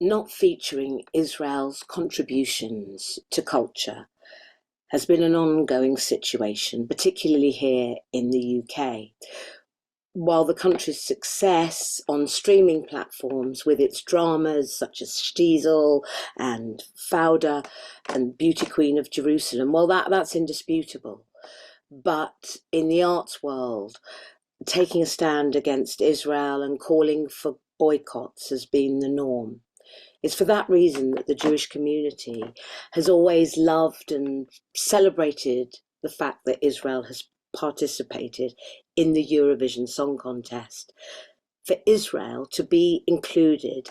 not featuring Israel's contributions to culture has been an ongoing situation, particularly here in the UK. While the country's success on streaming platforms with its dramas such as Stiesel and Fauda and Beauty Queen of Jerusalem, well, that's indisputable. But in the arts world, taking a stand against Israel and calling for boycotts has been the norm. It's for that reason that the Jewish community has always loved and celebrated the fact that Israel has participated in the Eurovision Song Contest. For Israel to be included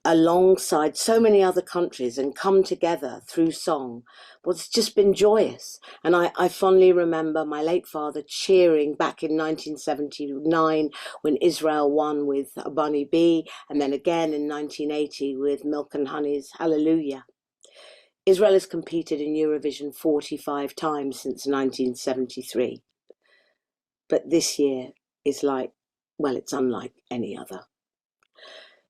alongside so many other countries and come together through song, well, it's just been joyous. And I fondly remember my late father cheering back in 1979 when Israel won with Bunny B, and then again in 1980 with Milk and Honey's Hallelujah. Israel has competed in Eurovision 45 times since 1973. But this year is it's unlike any other.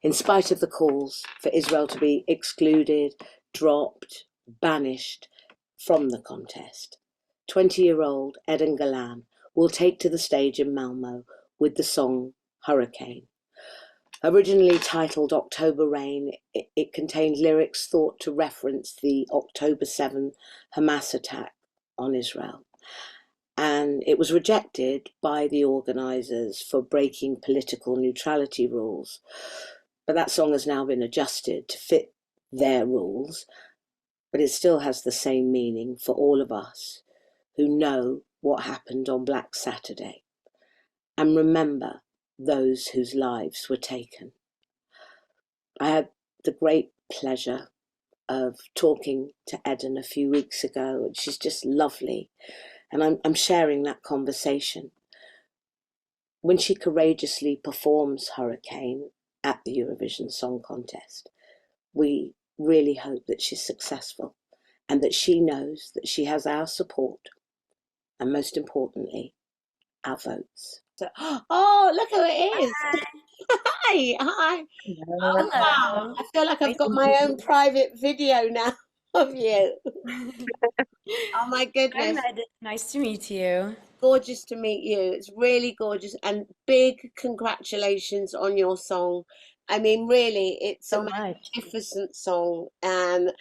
In spite of the calls for Israel to be excluded, dropped, banished from the contest, 20-year-old Eden Golan will take to the stage in Malmo with the song Hurricane. Originally titled October Rain, it contained lyrics thought to reference the October 7 Hamas attack on Israel. And it was rejected by the organisers for breaking political neutrality rules. But that song has now been adjusted to fit their rules, but it still has the same meaning for all of us who know what happened on Black Saturday and remember those whose lives were taken. I had the great pleasure of talking to Eden a few weeks ago, and she's just lovely. And I'm sharing that conversation. When she courageously performs Hurricane at the Eurovision Song Contest, we really hope that she's successful and that she knows that she has our support and, most importantly, our votes. So, oh, look who it is. Hi, hi. Oh, wow. Hello. I feel like I've Nice got to my meet own you. private video now of you. Oh, my Hi, goodness. Med. Nice to meet you. Gorgeous to meet you. It's really gorgeous, and big congratulations on your song. I mean, really, it's a So much. magnificent song, and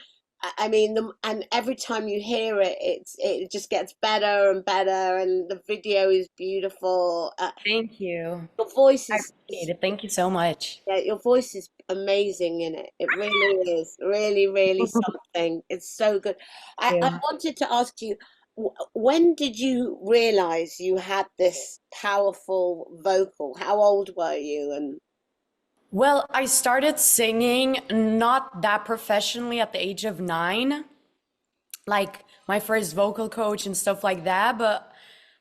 I mean, and every time you hear it, it just gets better and better, and the video is beautiful. Thank you. Your voice I is appreciate it. Thank you so much. yeah, your voice is amazing in it. It really is, really, really something. It's so good. I Yeah. wanted to ask you, when did you realize you had this powerful vocal? How old were you? And Well, I started singing not that professionally at the age of 9, like my first vocal coach and stuff like that, but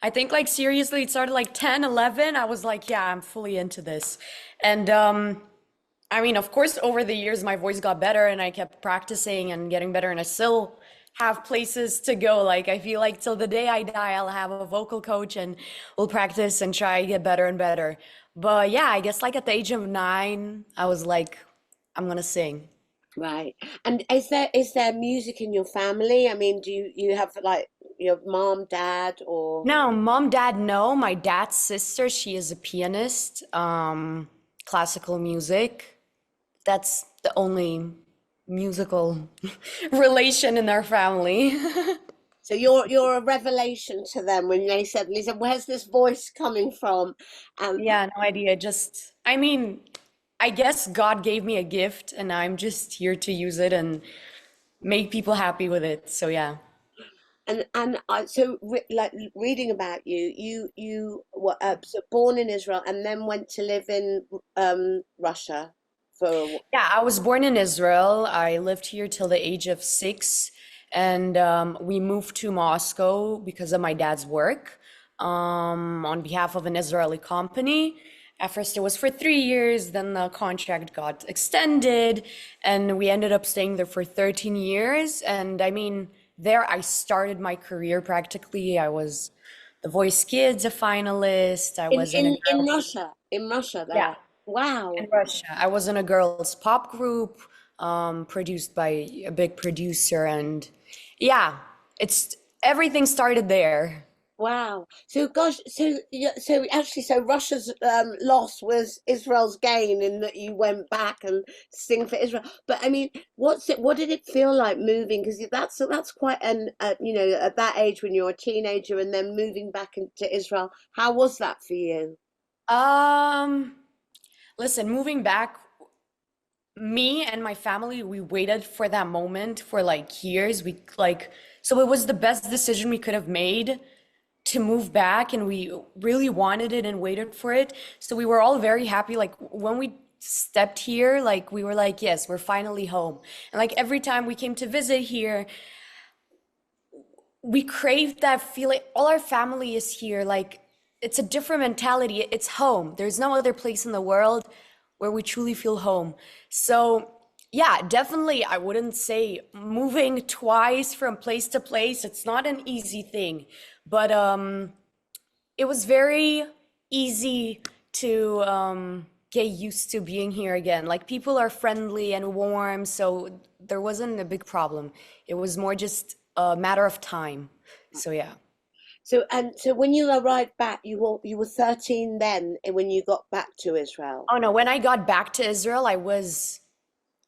I think like seriously it started like 10, 11. I was like, yeah, I'm fully into this. And I mean, of course, over the years, my voice got better and I kept practicing and getting better, and I still have places to go. Like, I feel like till the day I die, I'll have a vocal coach and we'll practice and try to get better and better. But yeah, I guess like at the age of 9, I was like, I'm gonna sing. right. And is there music in your family? I mean, do you have like your mom, dad, or No, mom, dad, no. My dad's sister, she is a pianist, classical music. That's the only musical relation in our family. so you're a revelation to them when they suddenly said, "Where's this voice coming from?" And Yeah, no idea. Just, I mean, I guess God gave me a gift and I'm just here to use it and make people happy with it. So yeah. like reading about you, you were so born in Israel and then went to live in Russia for Yeah, I was born in Israel. I lived here till the age of 6, and we moved to Moscow because of my dad's work on behalf of an Israeli company. At first, it was for 3 years, then the contract got extended, and we ended up staying there for 13 years. And I mean, there I started my career practically. I was the Voice Kids, a finalist. I was in a in girls' Russia, in Russia yeah, there. Wow. in Russia. I was in a girls' pop group. produced by a big producer. And yeah, it's everything started there. Wow. So, gosh, so so actually, so Russia's loss was Israel's gain in that you went back and sing for Israel. But I mean, what's it? What did it feel like moving? Because that's quite an you know, at that age when you're a teenager and then moving back into Israel. How was that for you? Um, Listen, moving back, me and my family, we waited for that moment for like years. We like, so it was the best decision we could have made to move back, and we really wanted it and waited for it. So we were all very happy. Like when we stepped here, like we were like, yes, we're finally home. And like every time we came to visit here, we craved that feeling. All our family is here. Like it's a different mentality. It's home. There's no other place in the world where we truly feel home. So yeah, definitely, I wouldn't say moving twice from place to place. It's not an easy thing, but it was very easy to get used to being here again. Like people are friendly and warm, so there wasn't a big problem. It was more just a matter of time. So yeah. So and so when you arrived back, you were 13 then, when you got back to Israel. Oh no, when I got back to Israel, I was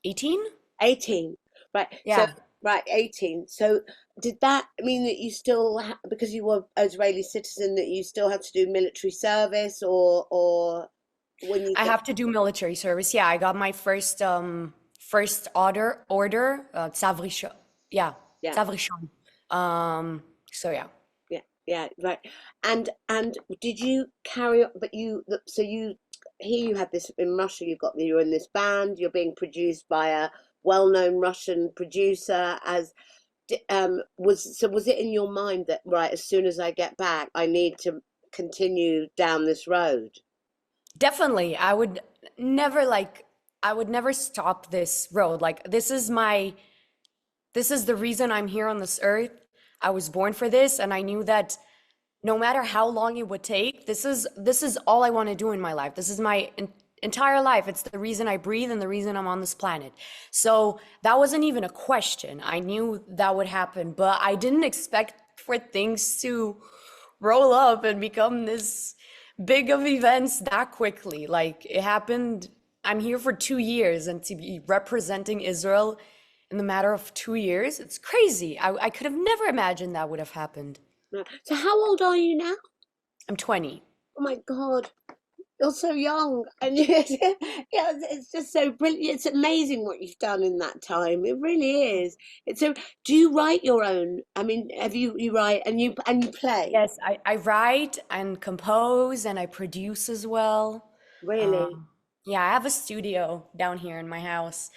18. 18, right? So Yeah. right, 18. So did that mean that you still because you were Israeli citizen that you still had to do military service or when you I got have to do military service. Yeah, I got my first order, Tzav Yeah, yeah, Tzav Rishon. So yeah. yeah, yeah, right. And did you carry on, but so you here you had this in Russia, you're in this band, you're being produced by a well-known Russian producer as was it in your mind that right as soon as I get back I need to continue down this road? Definitely, never like I would never stop this road. Like this is the reason I'm here on this earth. I was born for this, and I knew that no matter how long it would take, this is all I want to do in my life. This is my entire life. It's the reason I breathe and the reason I'm on this planet. So that wasn't even a question. I knew that would happen, but I didn't expect for things to roll up and become this big of events that quickly. Like it happened. I'm here for 2 years, and to be representing Israel in the matter of 2 years, it's crazy. I could have never imagined that would have happened. No. So how old are you now? I'm 20. Oh my God, you're so young, and yeah, it's just so brilliant. It's amazing what you've done in that time. It really is. It's so. Do you write your own? I mean, have you write and you play? Yes, I write and compose and I produce as well. Really? Um, yeah, I have a studio down here in my house,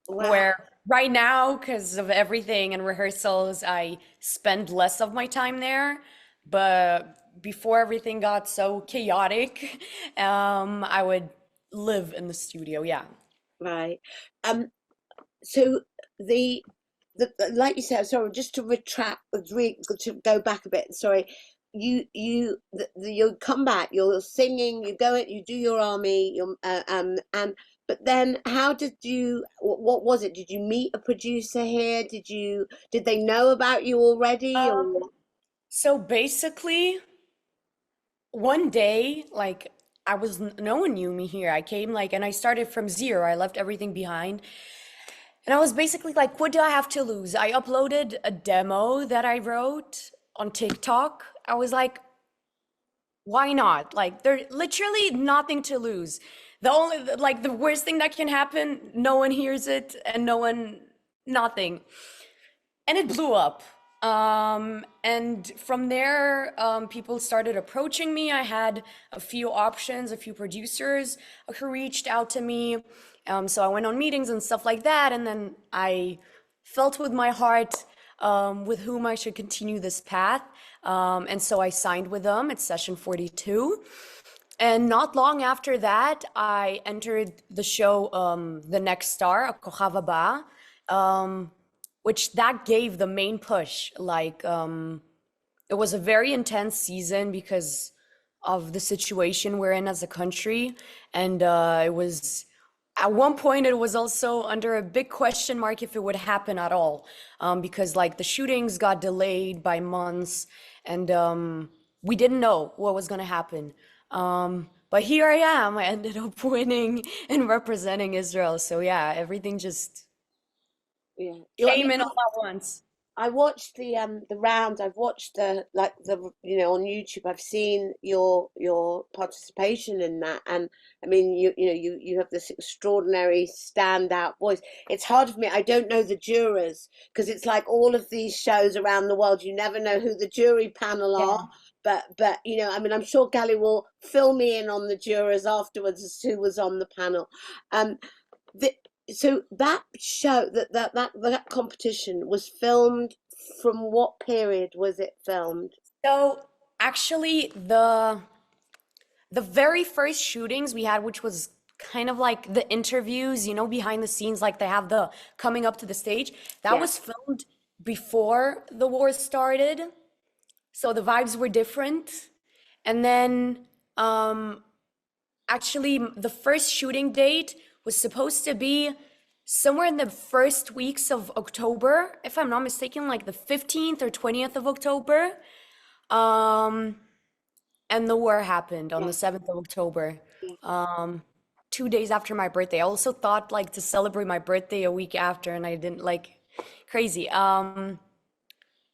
Wow. where right now, because of everything and rehearsals, I spend less of my time there. But before everything got so chaotic, I would live in the studio. Yeah. Right. Um. So the like you said, sorry, just to retract, to go back a bit. Sorry, you come back, you're singing, you go it, you do your army, and but then how did you? What was it? Did you meet a producer here? Did they know about you already, or So basically, one day, like no one knew me here. I came like, and I started from zero. I left everything behind. And I was basically like, what do I have to lose? I uploaded a demo that I wrote on TikTok. I was like, why not? Like, there's literally nothing to lose. The only, like, the worst thing that can happen, no one hears it and nothing. And it blew up. And from there, people started approaching me. I had a few options, a few producers who reached out to me. So I went on meetings and stuff like that. And then I felt with my heart with whom I should continue this path. And so I signed with them at session 42. And not long after that, I entered the show, The Next Star, Kochav Haba, which that gave the main push. Like, it was a very intense season because of the situation we're in as a country, and it was At one point, it was also under a big question mark if it would happen at all, because like the shootings got delayed by months, and we didn't know what was going to happen. But here I am. I ended up winning and representing Israel. So yeah, everything just Yeah. I came mean, in all at once. I watched the round. I've watched the like the on YouTube. I've seen your participation in that, and I mean you have this extraordinary standout voice. It's hard for me. I don't know the jurors because it's like all of these shows around the world. You never know who the jury panel are. Yeah. But I mean, I'm sure Gally will fill me in on the jurors afterwards as to who was on the panel. Um, the, so that show that competition was filmed from what period was it filmed? So actually, the very first shootings we had, which was kind of like the interviews, behind the scenes, like they have the coming up to the stage, that Yeah. was filmed before the war started. So the vibes were different. And then actually, the first shooting date was supposed to be somewhere in the first weeks of October, if I'm not mistaken, like the 15th or 20th of October. Um, and the war happened on Yeah. the 7th of October, Yeah. um, 2 days after my birthday. I also thought like to celebrate my birthday a week after, and I didn't like crazy. So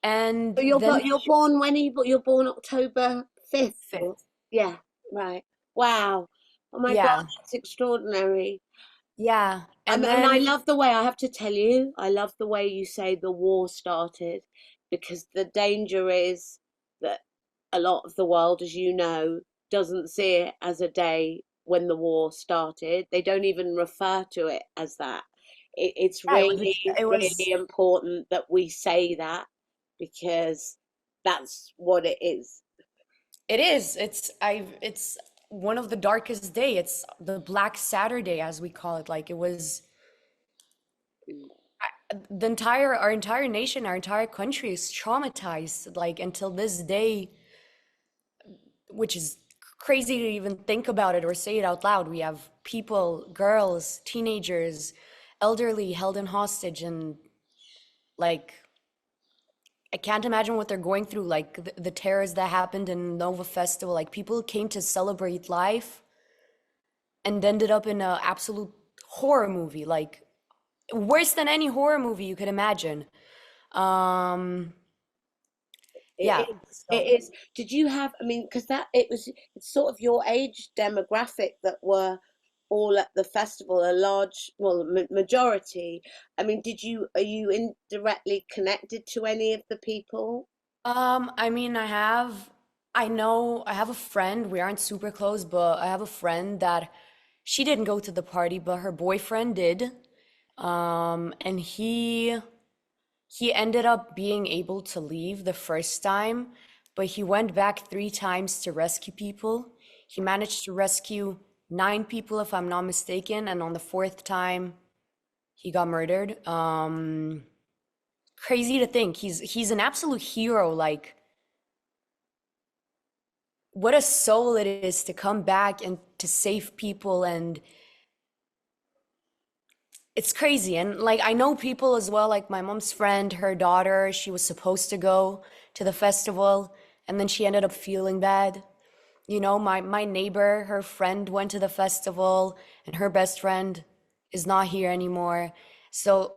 And then the you're born when you're born October 5th, or 5th. yeah, right. Wow. Oh my God, Yeah, that's extraordinary. yeah. And And I then love the way, I have to tell you, I love the way you say the war started, because the danger is that a lot of the world, as you know, doesn't see it as a day when the war started. They don't even refer to it as that. It's yeah, really, it was really important that we say that, because that's what it is. it is. It's one of the darkest day. It's the Black Saturday, as we call it. Like it was Mm. the entire our entire nation, our entire country is traumatized, like until this day, which is crazy to even think about it or say it out loud. We have people, girls, teenagers, elderly held in hostage, and like I can't imagine what they're going through. Like the terrors that happened in Nova Festival, like people came to celebrate life and ended up in a absolute horror movie, like worse than any horror movie you could imagine. Um, yeah. It is. It So, is. Did you have? I mean, because it's sort of your age demographic that were all at the festival, a large, well, majority. I mean, are you indirectly connected to any of the people? I mean, I know, I have a friend. We aren't super close, but I have a friend that she didn't go to the party, but her boyfriend did. And he ended up being able to leave the first time, but he went back 3 times to rescue people. He managed to rescue 9 people, if I'm not mistaken, and on the fourth time, he got murdered. Crazy to think. He's an absolute hero. Like, what a soul it is to come back and to save people, and it's crazy. And like I know people as well, like my mom's friend, her daughter, she was supposed to go to the festival and then she ended up feeling bad. My neighbor, her friend went to the festival and her best friend is not here anymore. So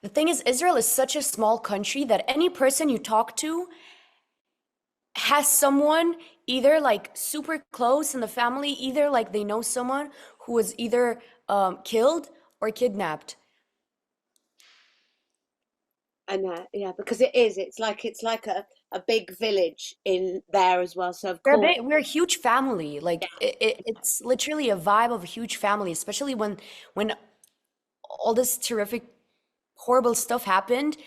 the thing is, Israel is such a small country that any person you talk to has someone either like super close in the family, either like they know someone who was either killed or kidnapped. And yeah, because it is. It's like a big village in there as well. So of course, We're a huge family. Like it's literally a vibe of a huge family, especially when all this terrific, horrible stuff happened.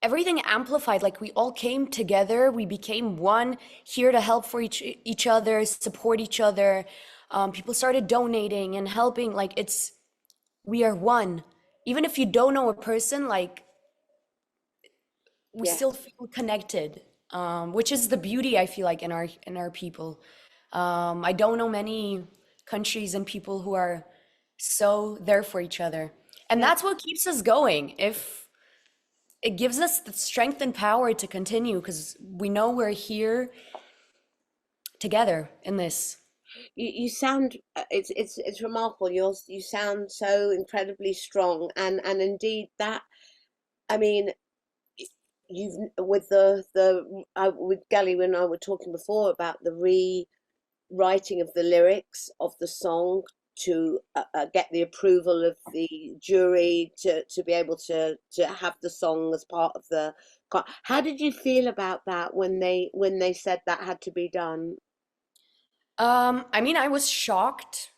Everything amplified. Like we all came together. We became one, here to help for each other, support each other. People started donating and helping. Like we are one. Even if you don't know a person, like we yeah. still feel connected, which is the beauty I feel like in our people. I don't know many countries and people who are so there for each other. And Yeah. that's what keeps us going. If it gives us the strength and power to continue because we know we're here together in this. You sound it's remarkable. You sound so incredibly strong, and indeed that, I mean, you've with the with Gally and I were talking before about the rewriting of the lyrics of the song to get the approval of the jury to be able to have the song as part of the. How did you feel about that when they said that had to be done? I mean, I was shocked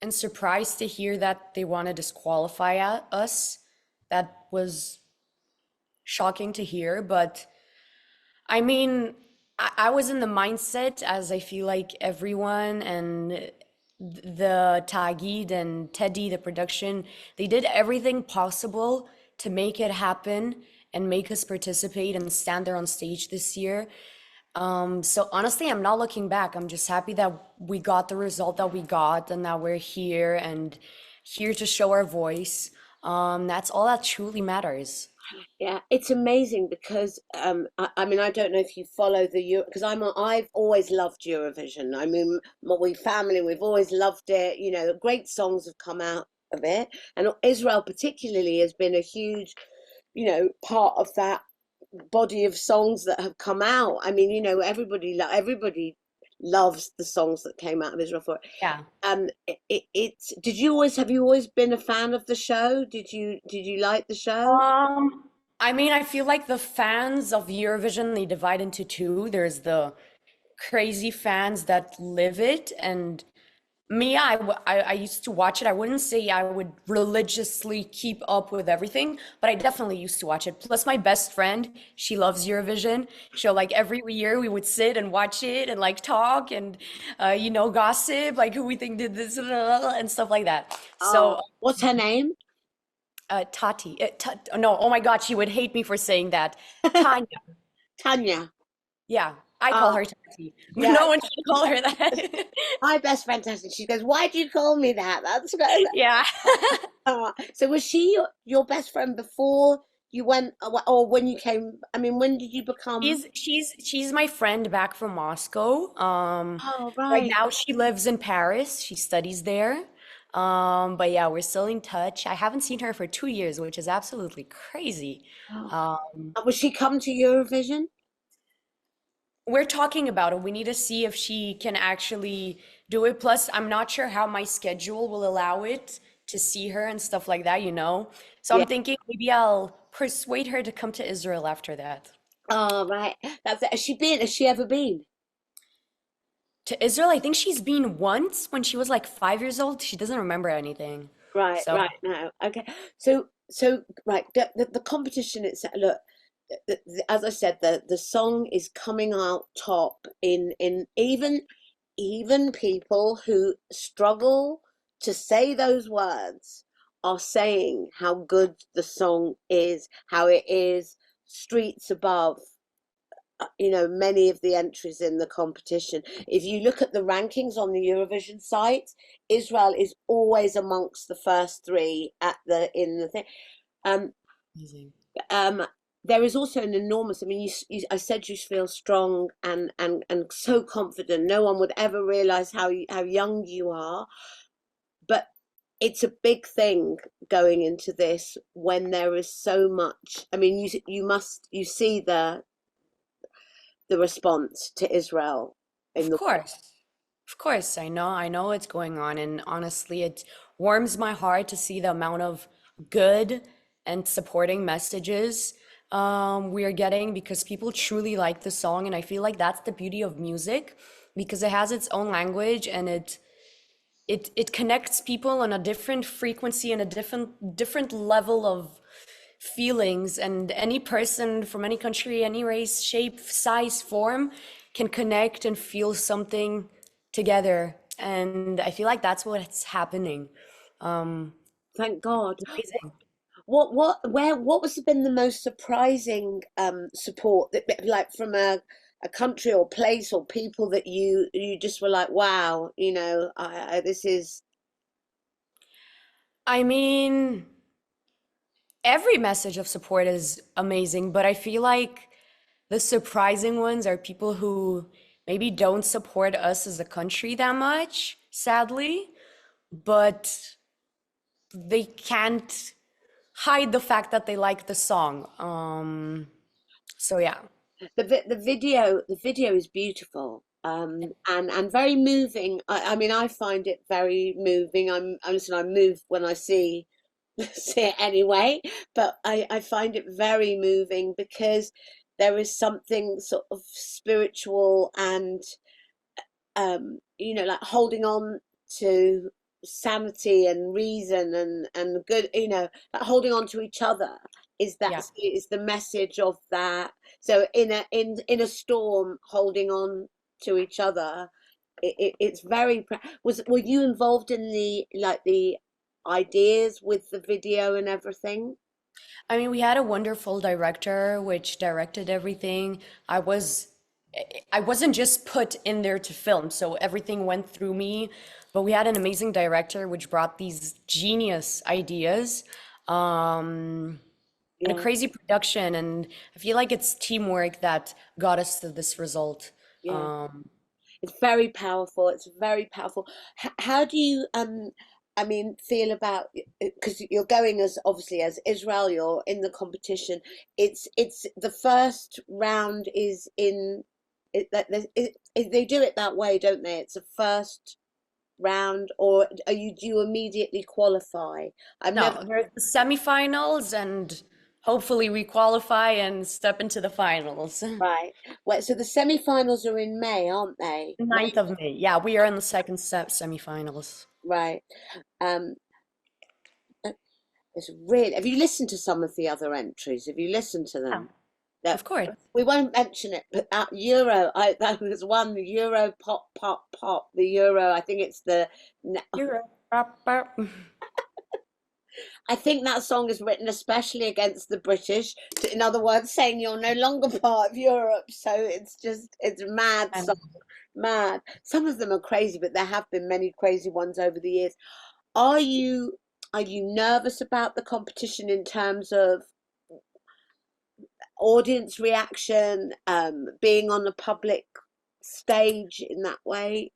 and surprised to hear that they want to disqualify us. That was shocking to hear, but I mean, I was in the mindset as I feel like everyone and the Tagid and Teddy, the production, they did everything possible to make it happen and make us participate and stand there on stage this year. So honestly, I'm not looking back. I'm just happy that we got the result that we got and that we're here and here to show our voice. That's all that truly matters. Yeah, it's amazing because I mean, I don't know if you follow the Euro, because I've always loved Eurovision. I mean, we family, we've always loved it. You know, great songs have come out of it, and Israel particularly has been a huge, part of that body of songs that have come out. I mean, everybody loves the songs that came out of Israel for it. Yeah. It's did you always have you always been a fan of the show? Did you like the show? I mean, I feel like the fans of Eurovision, they divide into two. There's the crazy fans that live it, and me, I used to watch it. I wouldn't say I would religiously keep up with everything, but I definitely used to watch it. Plus, my best friend, she loves Eurovision. So, like, every year we would sit and watch it and, like, talk and, gossip, like, who we think did this and stuff like that. So, Oh, what's her name? Tati, no, oh my God, she would hate me for saying that. Tanya, Tanya. yeah, I call Oh, her Tati. yeah. No one should call her that. My best friend Tanya. She goes, "Why do you call me that?" That's good. Yeah. So was she your best friend before you went, or when you came? I mean, when did you become? She's my friend back from Moscow. Oh, Right right. now she lives in Paris. She studies there. But yeah, we're still in touch. I haven't seen her for 2 years, which is absolutely crazy. Oh. Um, Will she come to Eurovision? we're talking about it. We need to see if she can actually do it. Plus, I'm not sure how my schedule will allow it to see her and stuff like that, you know? So Yeah. I'm thinking maybe I'll persuade her to come to Israel after that. Oh, right. That's it. Has she been? Has she ever been? To Israel, I think she's been once when she was like 5 years old. She doesn't remember anything. Right, So, right now. Okay. Right, the competition itself, look, as I said, the song is coming out top in even people who struggle to say those words are saying how good the song is, how it is streets above, many of the entries in the competition. If you look at the rankings on the Eurovision site, Israel is always amongst the first three at the in the thing. Um, amazing. um, there is also an enormous. I mean, I said you feel strong and so confident. No one would ever realize how young you are, but it's a big thing going into this when there is so much. I mean, you see the response to Israel in Of the. course. Of course, I know what's going on, and honestly, it warms my heart to see the amount of good and supporting messages we are getting because people truly like the song, and I feel like that's the beauty of music because it has its own language and it connects people on a different frequency and a different level of feelings, and any person from any country, any race, shape, size, form can connect and feel something together, and I feel like that's what's happening. um Thank God. it's amazing. What was been the most surprising support that, like, from a country or place or people that you just were like, wow, this is. I mean, every message of support is amazing, but I feel like the surprising ones are people who maybe don't support us as a country that much, sadly, but they can't hide the fact that they like the song. So yeah. The video is beautiful, and very moving. I mean, I find it very moving. I'm moved when I see it anyway, but I find it very moving because there is something sort of spiritual and like holding on to sanity and reason and good, like holding on to each other Yeah. is the message of that. So in a storm, holding on to each other, it's were you involved in the ideas with the video and everything? I mean, we had a wonderful director which directed everything. I was I wasn't just put in there to film, so everything went through me. But we had an amazing director which brought these genius ideas, and a Yeah, crazy production. And I feel like it's teamwork that got us to this result. yeah. Um, It's very powerful. It's very powerful. How do you, I mean, feel about, because you're going as obviously as Israel, you're in the competition. It's the first round is in they do it that way, don't they? It's a first round, or do you immediately qualify? I've never. no, there's the semifinals, and hopefully we qualify and step into the finals. Right. Well, so the semi-finals are in May, aren't they? 9th of May. Yeah, we are in the second semifinals. Right. Um, It's really. Have you listened to some of the other entries? Have you listened to Yeah, them? That of course. we won't mention it, but that Euro, that was one, the Euro pop pop pop. The Euro, I think it's the. You're right. I think that song is written especially against the British. In other words, saying you're no longer part of Europe. So it's a mad song, And mad. Some of them are crazy, but there have been many crazy ones over the years. Are you are you nervous about the competition in terms of audience reaction, being on the public stage in that way?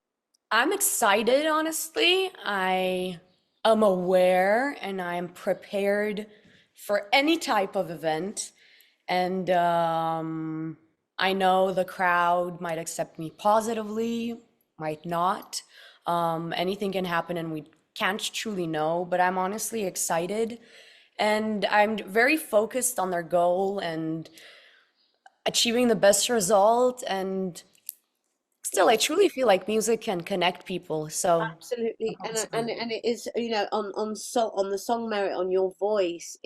I'm excited, honestly. I am aware and I'm prepared for any type of event. And I know the crowd might accept me positively, might not. Anything can happen and we can't truly know, but I'm honestly excited. And I'm very focused on their goal and achieving the best result. And still, Yeah, I truly feel like music can connect people. So I'm absolutely. And positive. it is, on the song merit, on your voice.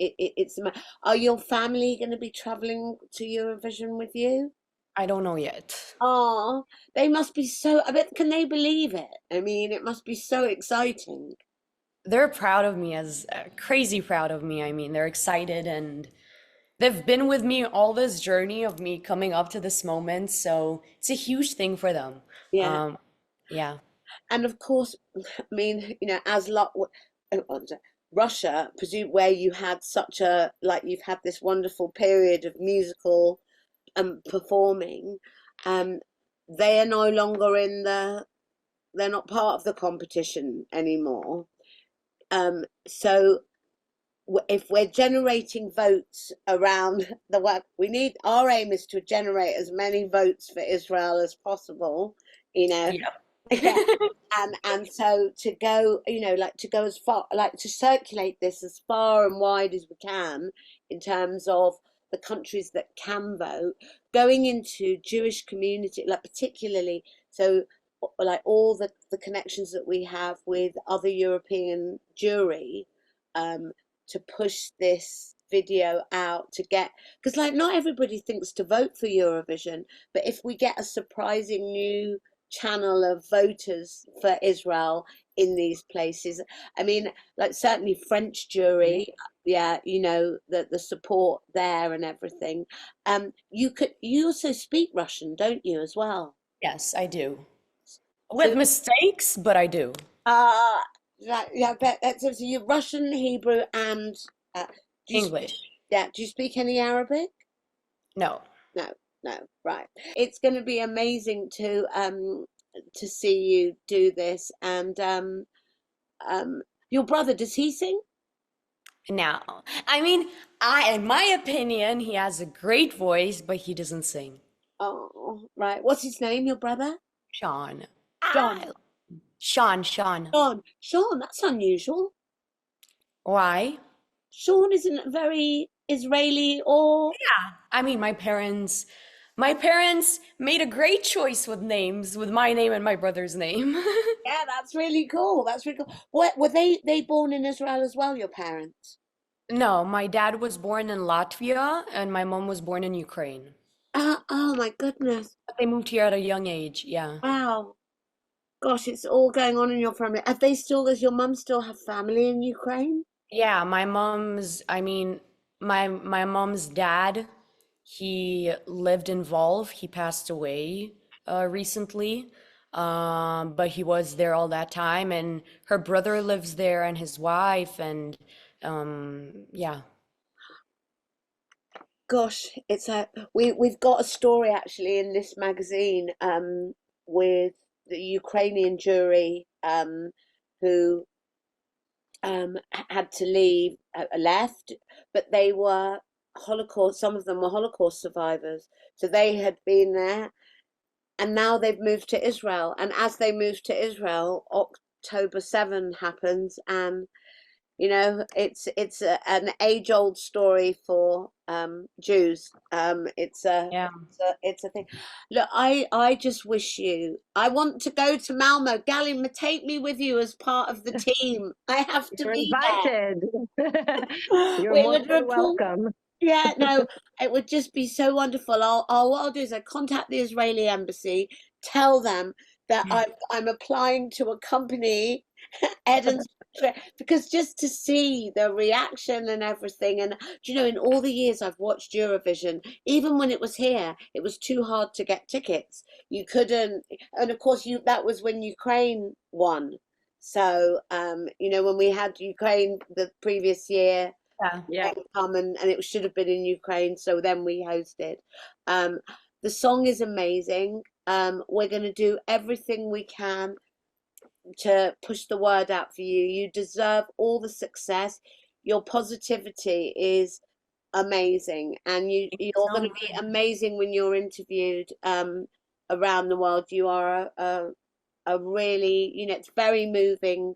Are your family going to be traveling to Eurovision with you? I don't know yet. Oh, they must be so. I bet. Can they believe it? I mean, it must be so exciting. They're proud of me, as crazy proud of me. I mean, they're excited and they've been with me all this journey of me coming up to this moment. So it's a huge thing for them. Yeah. Um, yeah. And of course, I mean, as luck, Russia, presume where you had such a like you've had this wonderful period of musical performing, um, they are no longer they're not part of the competition anymore. So if we're generating votes around the work, our aim is to generate as many votes for Israel as possible, you know. Yeah. Yeah. And so to go, like to go as far, like to circulate this as far and wide as we can in terms of the countries that can vote, going into Jewish community, like particularly, so like all the connections that we have with other European Jewry, um, to push this video out to get, because like not everybody thinks to vote for Eurovision, but if we get a surprising new channel of voters for Israel in these places. I mean, like certainly French jury, yeah, the support there and everything. You also speak Russian, don't you, as well? Yes, I do. So With mistakes, but I do. uh Like, yeah, I bet that's so you're Russian, Hebrew, and do you speak, English. yeah, do you speak any Arabic? No. No, no, right. It's going to be amazing to see you do this. And your brother, does he sing? Now, I mean, in my opinion, he has a great voice, but he doesn't sing. Oh, right. What's his name, your brother? Sean. John. Sean. Sean, that's unusual. Why? Sean isn't very Israeli or. I mean, my parents made a great choice with names, with my name and my brother's name. Yeah, that's really cool. That's really cool. What were they born in Israel as well, your parents? No, my dad was born in Latvia and my mom was born in Ukraine. Oh my goodness. But they moved here at a young age, yeah. Wow. Gosh, it's all going on in your family. Does your mum still have family in Ukraine? Yeah, I mean, my mom's dad, he lived in Volv. He passed away recently. But he was there all that time, and her brother lives there and his wife, and yeah. Gosh, we've got a story actually in this magazine with the Ukrainian jury who had to leave, left, but they were Holocaust. Some of them were Holocaust survivors, so they had been there, and now they've moved to Israel. And as they moved to Israel, October 7 happens, and it's an age-old story for Jews. Yeah. It's a thing. Look, I just wish you. I want to go to Malmo. Galim, take me with you as part of the team. I have to You're be invited. there. You're We more would than report. welcome. Yeah, no, it would just be so wonderful. What I'll do is I contact the Israeli embassy, tell them that I'm applying to accompany Eden's trip, because just to see the reaction and everything, and do you know, in all the years I've watched Eurovision, even when it was here, it was too hard to get tickets. You couldn't, and of course that was when Ukraine won. So when we had Ukraine the previous year Yeah. Yeah. come, and it should have been in Ukraine, so then we hosted. Um, the song is amazing. We're going to do everything we can to push the word out for you. You deserve all the success. Your positivity is amazing, and you're going So to be amazing when you're interviewed around the world. You are a really, it's very moving.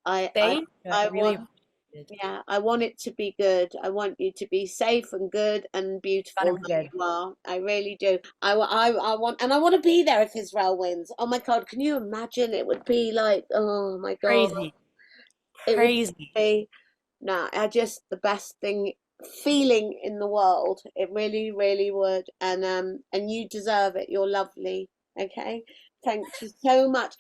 I I thank you. I I really want appreciate it. yeah, I want it to be good. I want you to be safe and good and Gonna beautiful be like good. you are. I really do. I want, and I want to be there if Israel wins. Oh my God, can you imagine? It would be like, oh my God, Crazy. it would Crazy. be, no, I just the best thing feeling in the world. It really, really would. And you deserve it. You're lovely. Okay. Thank you so much.